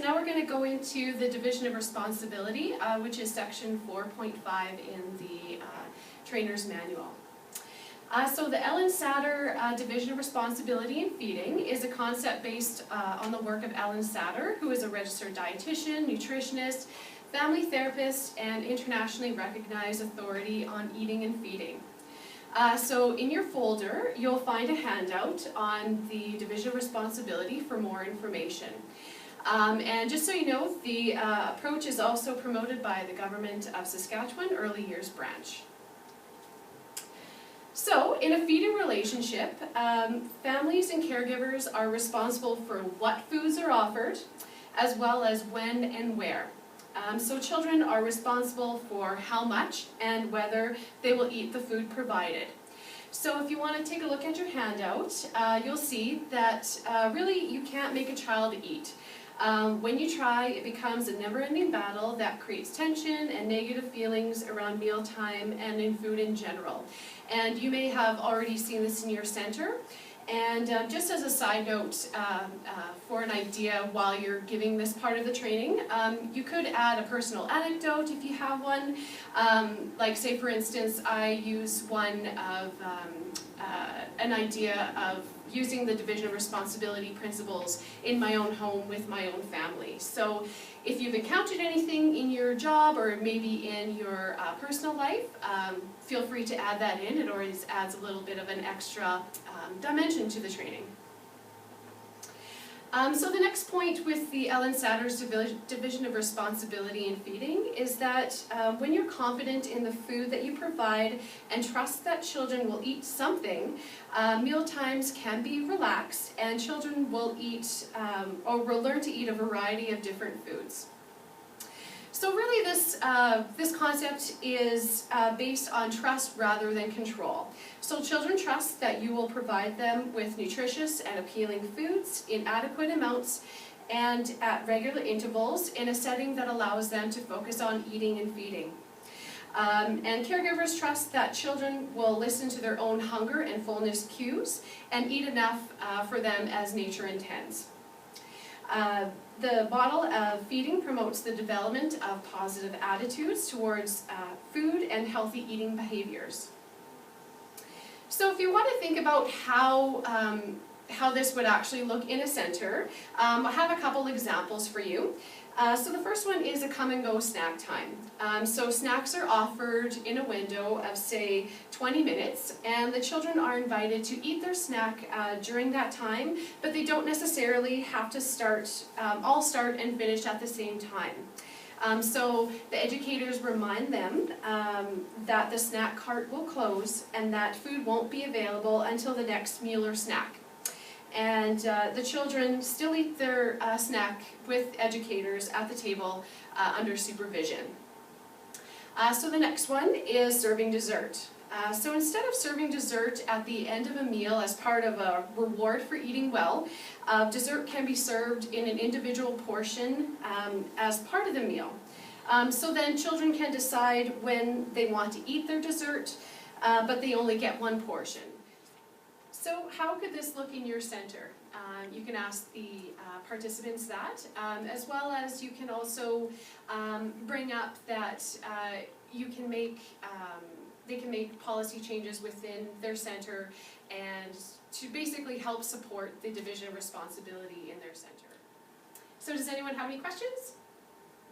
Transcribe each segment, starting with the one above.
now we're going to go into the division of responsibility, which is section 4.5 in the trainer's manual. So the Ellyn division of responsibility in feeding is a concept based on the work of Ellyn, who is a registered dietitian, nutritionist, family therapist, and internationally recognized authority on eating and feeding. So in your folder, you'll find a handout on the division of responsibility for more information. And just so you know, the approach is also promoted by the Government of Saskatchewan Early Years Branch. So, in a feeding relationship, families and caregivers are responsible for what foods are offered, as well as when and where. So children are responsible for how much and whether they will eat the food provided. So if you want to take a look at your handout, you'll see that really you can't make a child eat. When you try, it becomes a never-ending battle that creates tension and negative feelings around mealtime and in food in general. And you may have already seen this in your center. And just as a side note, for an idea while you're giving this part of the training, you could add a personal anecdote if you have one. Like say for instance, I use one of an idea of using the division of responsibility principles in my own home with my own family. So if you've encountered anything in your job or maybe in your personal life, feel free to add that in. It always adds a little bit of an extra dimension to the training. So the next point with the Ellyn division of responsibility in feeding is that when you're confident in the food that you provide and trust that children will eat something, meal times can be relaxed and children will eat or will learn to eat a variety of different foods. So really this concept is based on trust rather than control. So children trust that you will provide them with nutritious and appealing foods in adequate amounts and at regular intervals in a setting that allows them to focus on eating and feeding. And caregivers trust that children will listen to their own hunger and fullness cues and eat enough for them as nature intends. The model of feeding promotes the development of positive attitudes towards food and healthy eating behaviors. So if you want to think about how this would actually look in a center, I have a couple examples for you. So the first one is a come-and-go snack time. So snacks are offered in a window of, say, 20 minutes, and the children are invited to eat their snack during that time, but they don't necessarily have to all start and finish at the same time. So the educators remind them that the snack cart will close and that food won't be available until the next meal or snack. And the children still eat their snack with educators at the table under supervision. So the next one is serving dessert. So instead of serving dessert at the end of a meal as part of a reward for eating well, dessert can be served in an individual portion as part of the meal. So then children can decide when they want to eat their dessert, but they only get one portion. So how could this look in your center? You can ask the participants that, as well as you can also bring up that they can make policy changes within their center and to basically help support the division of responsibility in their center. So does anyone have any questions?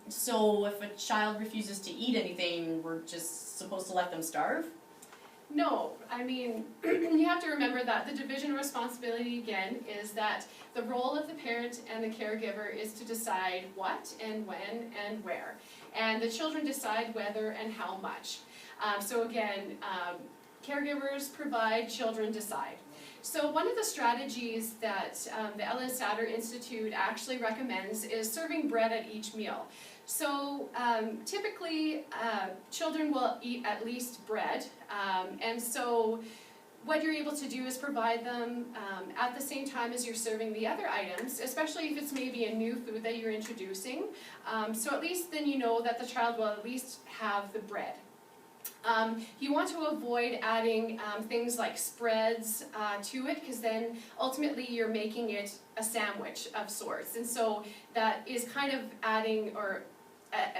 So if a child refuses to eat anything, we're just supposed to let them starve? No, I mean, you have to remember that the division of responsibility, again, is that the role of the parent and the caregiver is to decide what and when and where. And the children decide whether and how much. So again, caregivers provide, children decide. So one of the strategies that the Ellyn Institute actually recommends is serving bread at each meal. So typically children will eat at least bread, and so what you're able to do is provide them at the same time as you're serving the other items, especially if it's maybe a new food that you're introducing. So at least then you know that the child will at least have the bread. You want to avoid adding things like spreads to it, because then ultimately you're making it a sandwich of sorts, and so that is kind of adding or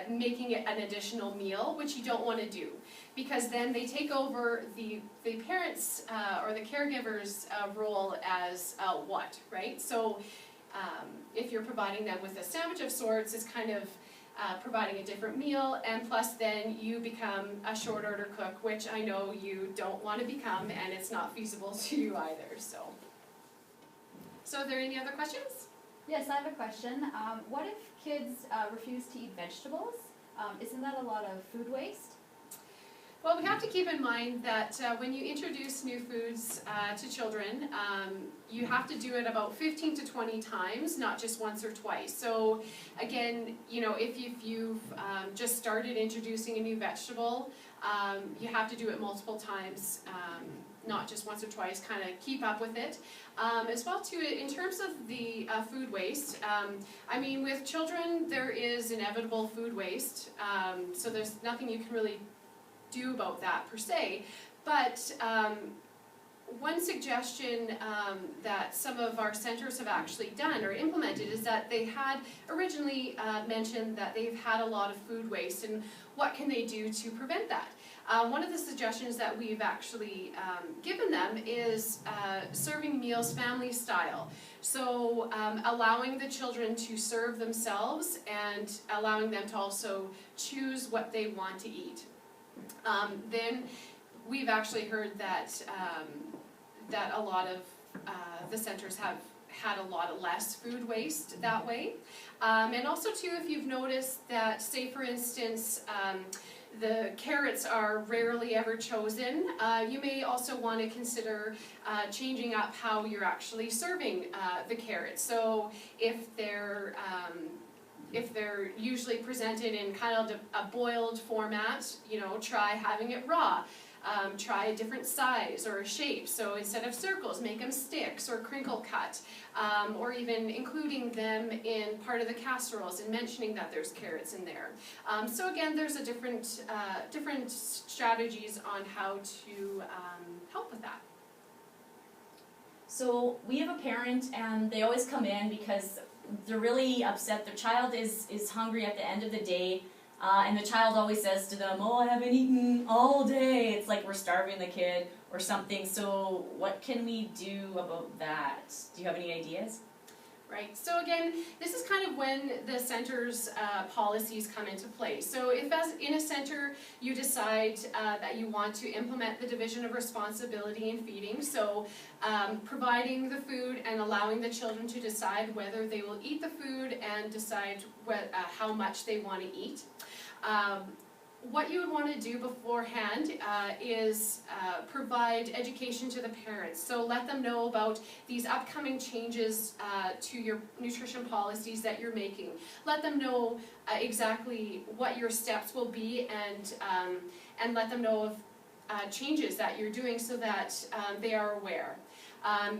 making it an additional meal, which you don't want to do, because then they take over the parents' or the caregiver's role as what, right? So if you're providing them with a sandwich of sorts, it's kind of providing a different meal, and plus then you become a short order cook, which I know you don't want to become, and it's not feasible to you either. So are there any other questions? Yes, I have a question. What if kids refuse to eat vegetables? Isn't that a lot of food waste? Well, we have to keep in mind that when you introduce new foods to children, you have to do it about 15 to 20 times, not just once or twice. So again, you know, if you've just started introducing a new vegetable, you have to do it multiple times, not just once or twice, kind of keep up with it. As well too, in terms of the food waste, I mean, with children there is inevitable food waste, so there's nothing you can really do about that per se, but one suggestion that some of our centers have actually done or implemented is that they had originally mentioned that they've had a lot of food waste, and what can they do to prevent that? One of the suggestions that we've actually given them is serving meals family style. So allowing the children to serve themselves and allowing them to also choose what they want to eat. Then we've actually heard that that a lot of the centers have had a lot of less food waste that way. And also too, if you've noticed that, say for instance, the carrots are rarely ever chosen, you may also want to consider changing up how you're actually serving the carrots. So if they're usually presented in kind of a boiled format, you know, try having it raw. Try a different size or a shape. So instead of circles, make them sticks or crinkle cut, or even including them in part of the casseroles and mentioning that there's carrots in there. So again, there's a different strategies on how to help with that. So we have a parent, and they always come in because they're really upset. Their child is hungry at the end of the day. And the child always says to them, "Oh, I haven't eaten all day." It's like we're starving the kid or something. So what can we do about that? Do you have any ideas? Right, so again, this is kind of when the center's policies come into play. So if as in a center you decide that you want to implement the division of responsibility in feeding, so providing the food and allowing the children to decide whether they will eat the food and decide how much they want to eat. What you would want to do beforehand is provide education to the parents. So let them know about these upcoming changes to your nutrition policies that you're making. Let them know exactly what your steps will be, and let them know of changes that you're doing so that they are aware.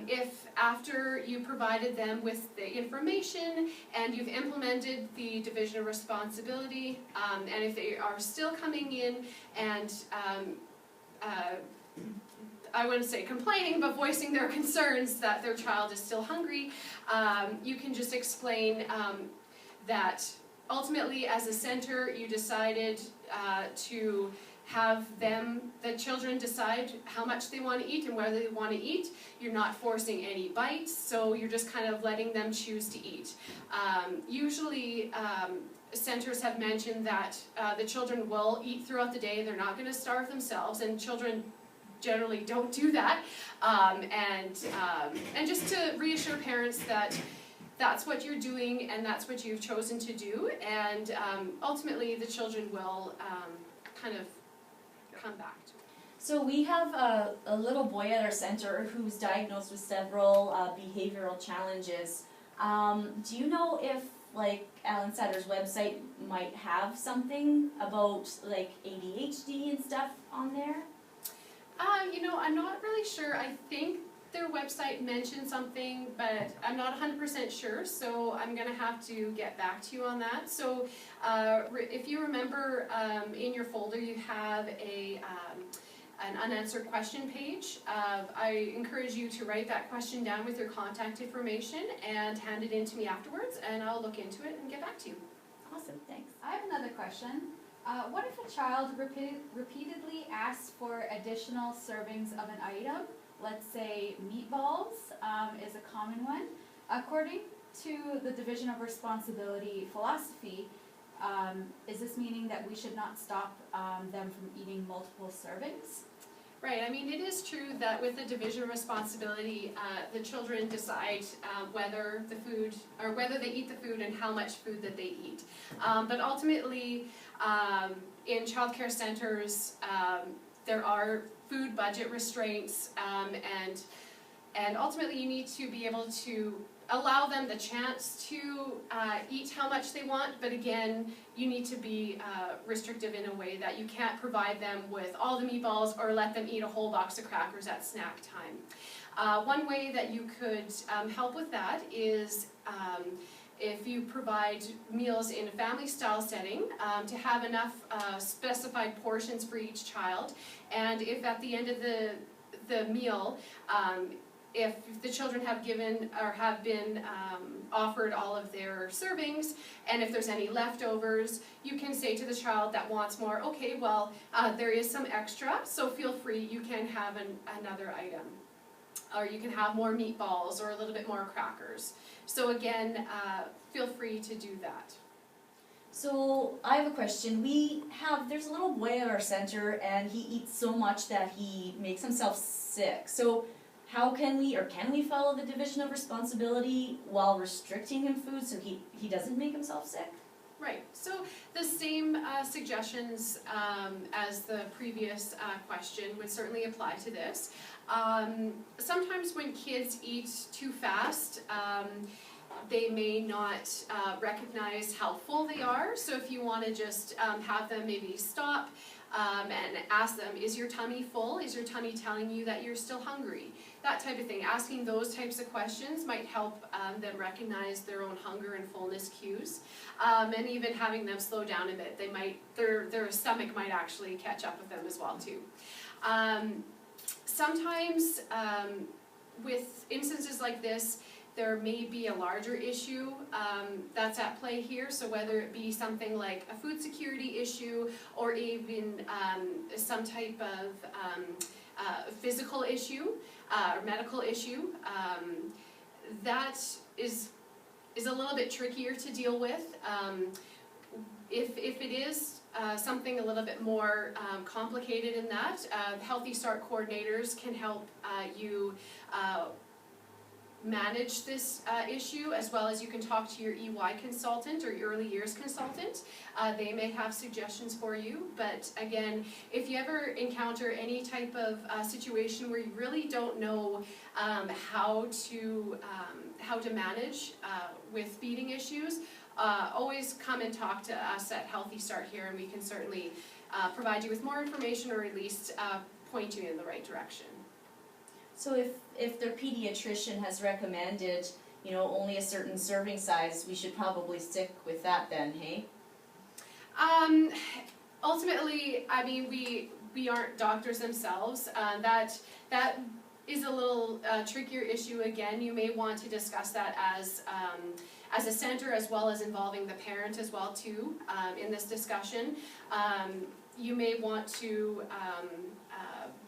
If after you provided them with the information and you've implemented the division of responsibility, and if they are still coming in and I wouldn't say complaining, but voicing their concerns that their child is still hungry, you can just explain that ultimately as a center you decided to have the children decide how much they want to eat and whether they want to eat. You're not forcing any bites, so you're just kind of letting them choose to eat. Usually centers have mentioned that the children will eat throughout the day. They're not going to starve themselves, and children generally don't do that. And just to reassure parents that that's what you're doing and that's what you've chosen to do, and ultimately the children will kind of come back to it. So we have a little boy at our center who's diagnosed with several behavioral challenges. Do you know if, like, Ellyn Satter's website might have something about, like, ADHD and stuff on there? You know, I'm not really sure. I think their website mentioned something, but I'm not 100% sure, so I'm going to have to get back to you on that. So if you remember, in your folder you have an unanswered question page. I encourage you to write that question down with your contact information and hand it in to me afterwards, and I'll look into it and get back to you. Awesome, thanks. I have another question. What if a child repeatedly asks for additional servings of an item? Let's say meatballs is a common one. According to the division of responsibility philosophy, is this meaning that we should not stop them from eating multiple servings? Right, I mean, it is true that with the division of responsibility, the children decide whether they eat the food and how much food that they eat. But ultimately, in childcare centers, there are food budget restraints, and ultimately you need to be able to allow them the chance to eat how much they want, but again, you need to be restrictive in a way that you can't provide them with all the meatballs or let them eat a whole box of crackers at snack time. One way that you could help with that is if you provide meals in a family style setting, to have enough specified portions for each child, and if at the end of the meal, if the children have given or have been offered all of their servings, and if there's any leftovers, you can say to the child that wants more, okay, well, there is some extra, so feel free, you can have another item. Or you can have more meatballs or a little bit more crackers. So again, feel free to do that. So I have a question. There's a little boy at our center, and he eats so much that he makes himself sick. So how can we follow the division of responsibility while restricting him food so he doesn't make himself sick? Right, so the same suggestions as the previous question would certainly apply to this. Sometimes when kids eat too fast, they may not recognize how full they are, so if you want to just have them maybe stop and ask them, is your tummy full? Is your tummy telling you that you're still hungry? That type of thing. Asking those types of questions might help them recognize their own hunger and fullness cues, and even having them slow down a bit. Their stomach might actually catch up with them as well too. Sometimes with instances like this, there may be a larger issue that's at play here, so whether it be something like a food security issue or even some type of physical issue or medical issue, that is a little bit trickier to deal with. If it is something a little bit more complicated in that, Healthy Start coordinators can help you manage this issue, as well as you can talk to your EY consultant or your early years consultant. They may have suggestions for you, but again, if you ever encounter any type of situation where you really don't know how to manage with feeding issues, always come and talk to us at Healthy Start here, and we can certainly provide you with more information, or at least point you in the right direction. So if their pediatrician has recommended, only a certain serving size, we should probably stick with that then, hey? Ultimately, I mean, we aren't doctors themselves. That is a little trickier issue. Again, you may want to discuss that as a center, as well as involving the parent as well too in this discussion. You may want to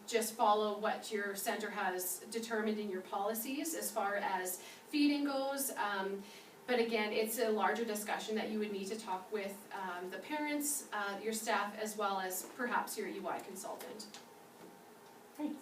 just follow what your center has determined in your policies as far as feeding goes. But again, it's a larger discussion that you would need to talk with the parents, your staff, as well as perhaps your EY consultant. Thanks.